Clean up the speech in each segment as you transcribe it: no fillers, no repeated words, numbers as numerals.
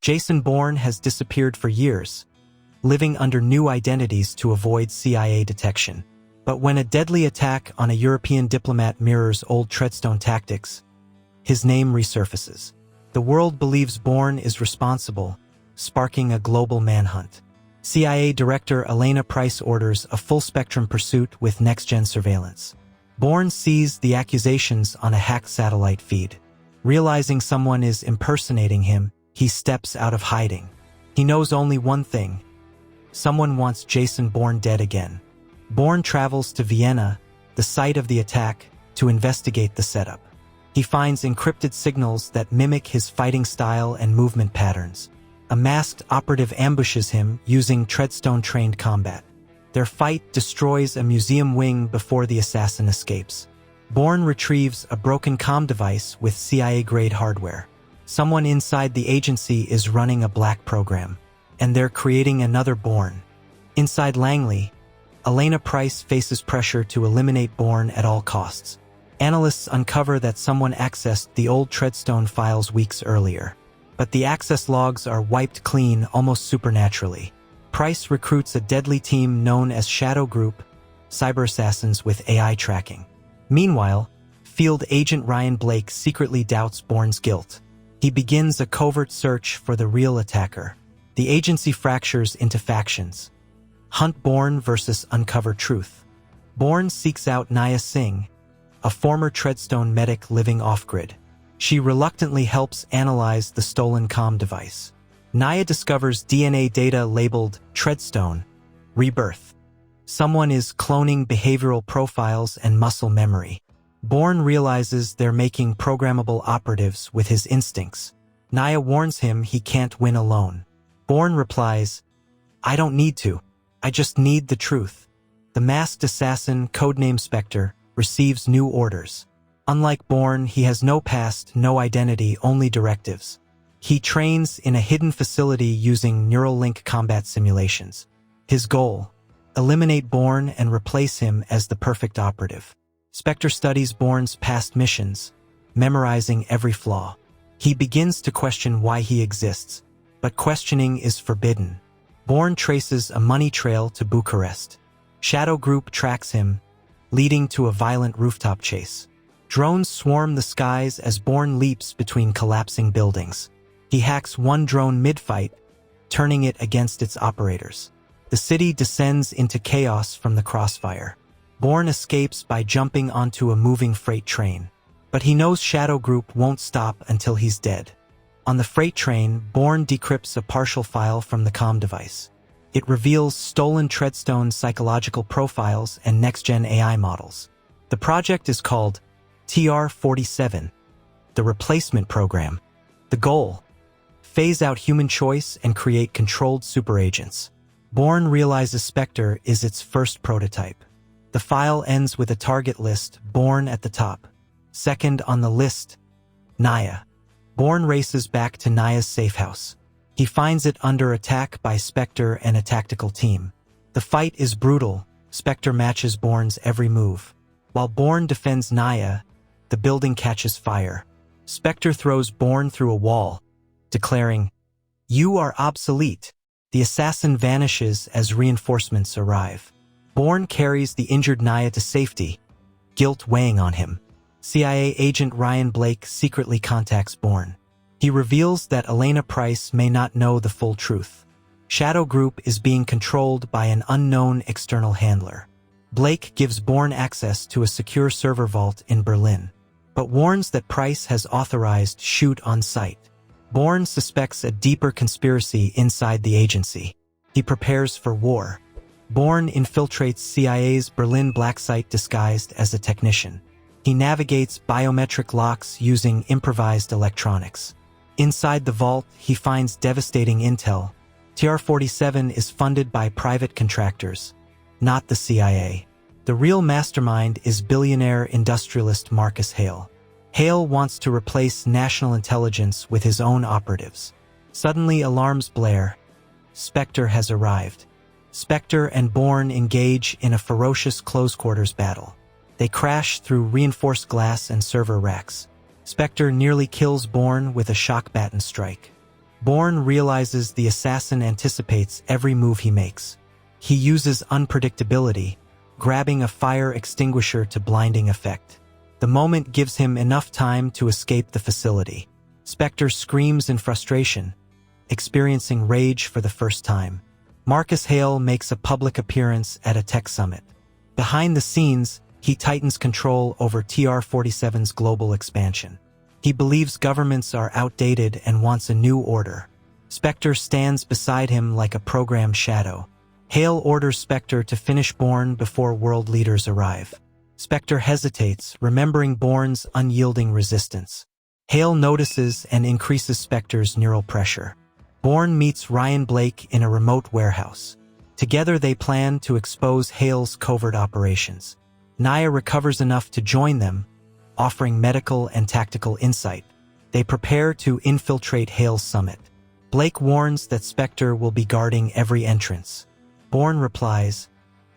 Jason Bourne has disappeared for years, living under new identities to avoid CIA detection. But when a deadly attack on a European diplomat mirrors old Treadstone tactics, his name resurfaces. The world believes Bourne is responsible, sparking a global manhunt. CIA Director Elena Price orders a full-spectrum pursuit with next-gen surveillance. Bourne sees the accusations on a hacked satellite feed. Realizing someone is impersonating him, he steps out of hiding. He knows only one thing: someone wants Jason Bourne dead again. Bourne travels to Vienna, the site of the attack, to investigate the setup. He finds encrypted signals that mimic his fighting style and movement patterns. A masked operative ambushes him using Treadstone-trained combat. Their fight destroys a museum wing before the assassin escapes. Bourne retrieves a broken comm device with CIA-grade hardware. Someone inside the agency is running a black program, and they're creating another Bourne. Inside Langley, Elena Price faces pressure to eliminate Bourne at all costs. Analysts uncover that someone accessed the old Treadstone files weeks earlier, but the access logs are wiped clean almost supernaturally. Price recruits a deadly team known as Shadow Group, cyber assassins with AI tracking. Meanwhile, Field Agent Ryan Blake secretly doubts Bourne's guilt. He begins a covert search for the real attacker. The agency fractures into factions. Hunt Bourne versus Uncover Truth. Bourne seeks out Naya Singh, a former Treadstone medic living off-grid. She reluctantly helps analyze the stolen comm device. Naya discovers DNA data labeled Treadstone, rebirth. Someone is cloning behavioral profiles and muscle memory. Bourne realizes they're making programmable operatives with his instincts. Naya warns him he can't win alone. Bourne replies, "I don't need to. I just need the truth." The masked assassin, codename Spectre, receives new orders. Unlike Bourne, he has no past, no identity, only directives. He trains in a hidden facility using neural link combat simulations. His goal: eliminate Bourne and replace him as the perfect operative. Spectre studies Bourne's past missions, memorizing every flaw. He begins to question why he exists, but questioning is forbidden. Bourne traces a money trail to Bucharest. Shadow Group tracks him, leading to a violent rooftop chase. Drones swarm the skies as Bourne leaps between collapsing buildings. He hacks one drone mid-fight, turning it against its operators. The city descends into chaos from the crossfire. Bourne escapes by jumping onto a moving freight train. But he knows Shadow Group won't stop until he's dead. On the freight train, Bourne decrypts a partial file from the comm device. It reveals stolen Treadstone psychological profiles and next-gen AI models. The project is called TR-47, the replacement program. The goal: phase out human choice and create controlled superagents. Bourne realizes Spectre is its first prototype. The file ends with a target list, Bourne at the top. Second on the list, Naya. Bourne races back to Naya's safe house. He finds it under attack by Spectre and a tactical team. The fight is brutal. Spectre matches Bourne's every move. While Bourne defends Naya, the building catches fire. Spectre throws Bourne through a wall, declaring, "You are obsolete." The assassin vanishes as reinforcements arrive. Bourne carries the injured Naya to safety, guilt weighing on him. CIA agent Ryan Blake secretly contacts Bourne. He reveals that Elena Price may not know the full truth. Shadow Group is being controlled by an unknown external handler. Blake gives Bourne access to a secure server vault in Berlin, but warns that Price has authorized shoot on sight. Bourne suspects a deeper conspiracy inside the agency. He prepares for war. Bourne infiltrates CIA's Berlin black site disguised as a technician. He navigates biometric locks using improvised electronics. Inside the vault, he finds devastating intel. TR-47 is funded by private contractors, not the CIA. The real mastermind is billionaire industrialist Marcus Hale. Hale wants to replace national intelligence with his own operatives. Suddenly, alarms blare. Spectre has arrived. Spectre and Bourne engage in a ferocious close-quarters battle. They crash through reinforced glass and server racks. Spectre nearly kills Bourne with a shock baton strike. Bourne realizes the assassin anticipates every move he makes. He uses unpredictability, grabbing a fire extinguisher to blinding effect. The moment gives him enough time to escape the facility. Spectre screams in frustration, experiencing rage for the first time. Marcus Hale makes a public appearance at a tech summit. Behind the scenes, he tightens control over TR-47's global expansion. He believes governments are outdated and wants a new order. Spectre stands beside him like a programmed shadow. Hale orders Spectre to finish Bourne before world leaders arrive. Spectre hesitates, remembering Bourne's unyielding resistance. Hale notices and increases Spectre's neural pressure. Bourne meets Ryan Blake in a remote warehouse. Together they plan to expose Hale's covert operations. Naya recovers enough to join them, offering medical and tactical insight. They prepare to infiltrate Hale's summit. Blake warns that Spectre will be guarding every entrance. Bourne replies,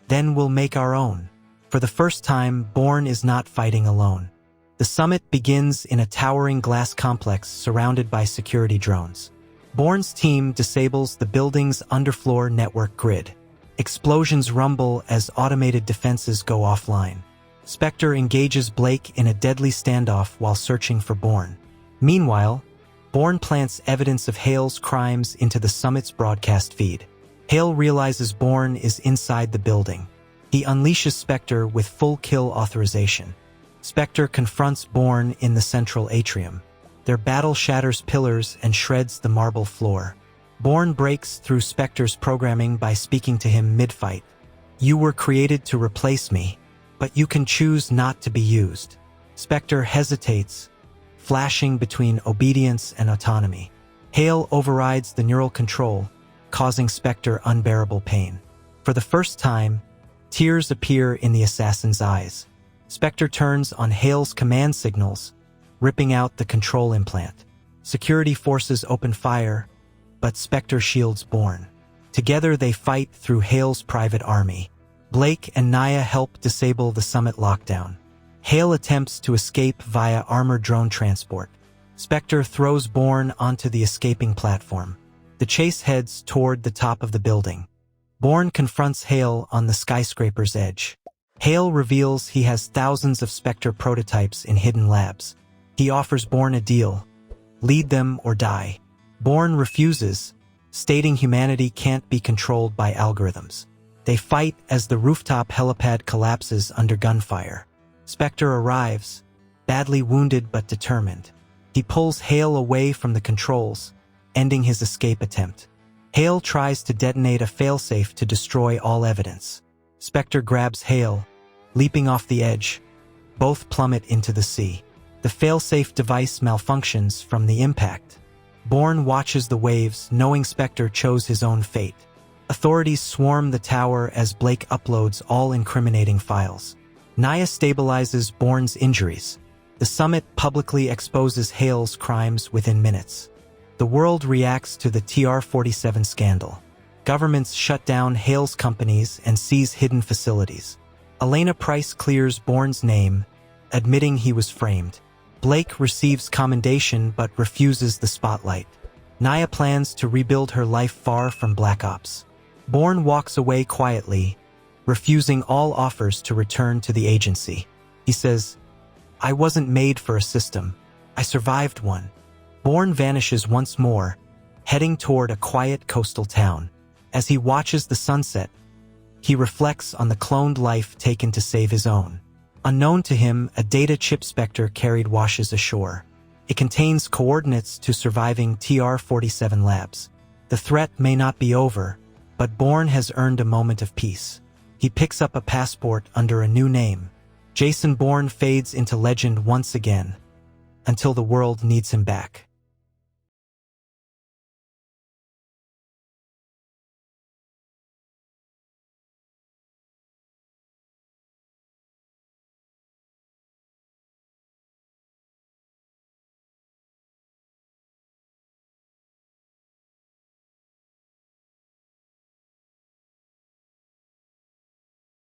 "Then we'll make our own." For the first time, Bourne is not fighting alone. The summit begins in a towering glass complex surrounded by security drones. Bourne's team disables the building's underfloor network grid. Explosions rumble as automated defenses go offline. Spectre engages Blake in a deadly standoff while searching for Bourne. Meanwhile, Bourne plants evidence of Hale's crimes into the summit's broadcast feed. Hale realizes Bourne is inside the building. He unleashes Spectre with full kill authorization. Spectre confronts Bourne in the central atrium. Their battle shatters pillars and shreds the marble floor. Bourne breaks through Spectre's programming by speaking to him mid-fight. "You were created to replace me, but you can choose not to be used." Spectre hesitates, flashing between obedience and autonomy. Hale overrides the neural control, causing Spectre unbearable pain. For the first time, tears appear in the assassin's eyes. Spectre turns on Hale's command signals, ripping out the control implant. Security forces open fire, but Spectre shields Bourne. Together they fight through Hale's private army. Blake and Naya help disable the summit lockdown. Hale attempts to escape via armored drone transport. Spectre throws Bourne onto the escaping platform. The chase heads toward the top of the building. Bourne confronts Hale on the skyscraper's edge. Hale reveals he has thousands of Spectre prototypes in hidden labs. He offers Bourne a deal: lead them or die. Bourne refuses, stating humanity can't be controlled by algorithms. They fight as the rooftop helipad collapses under gunfire. Spectre arrives, badly wounded but determined. He pulls Hale away from the controls, ending his escape attempt. Hale tries to detonate a failsafe to destroy all evidence. Spectre grabs Hale, leaping off the edge. Both plummet into the sea. The failsafe device malfunctions from the impact. Bourne watches the waves, knowing Spectre chose his own fate. Authorities swarm the tower as Blake uploads all incriminating files. Naya stabilizes Bourne's injuries. The summit publicly exposes Hale's crimes within minutes. The world reacts to the TR-47 scandal. Governments shut down Hale's companies and seize hidden facilities. Elena Price clears Bourne's name, admitting he was framed. Blake receives commendation but refuses the spotlight. Naya plans to rebuild her life far from Black Ops. Bourne walks away quietly, refusing all offers to return to the agency. He says, "I wasn't made for a system. I survived one." Bourne vanishes once more, heading toward a quiet coastal town. As he watches the sunset, he reflects on the cloned life taken to save his own. Unknown to him, a data chip Spectre carried washes ashore. It contains coordinates to surviving TR-47 labs. The threat may not be over, but Bourne has earned a moment of peace. He picks up a passport under a new name. Jason Bourne fades into legend once again, until the world needs him back.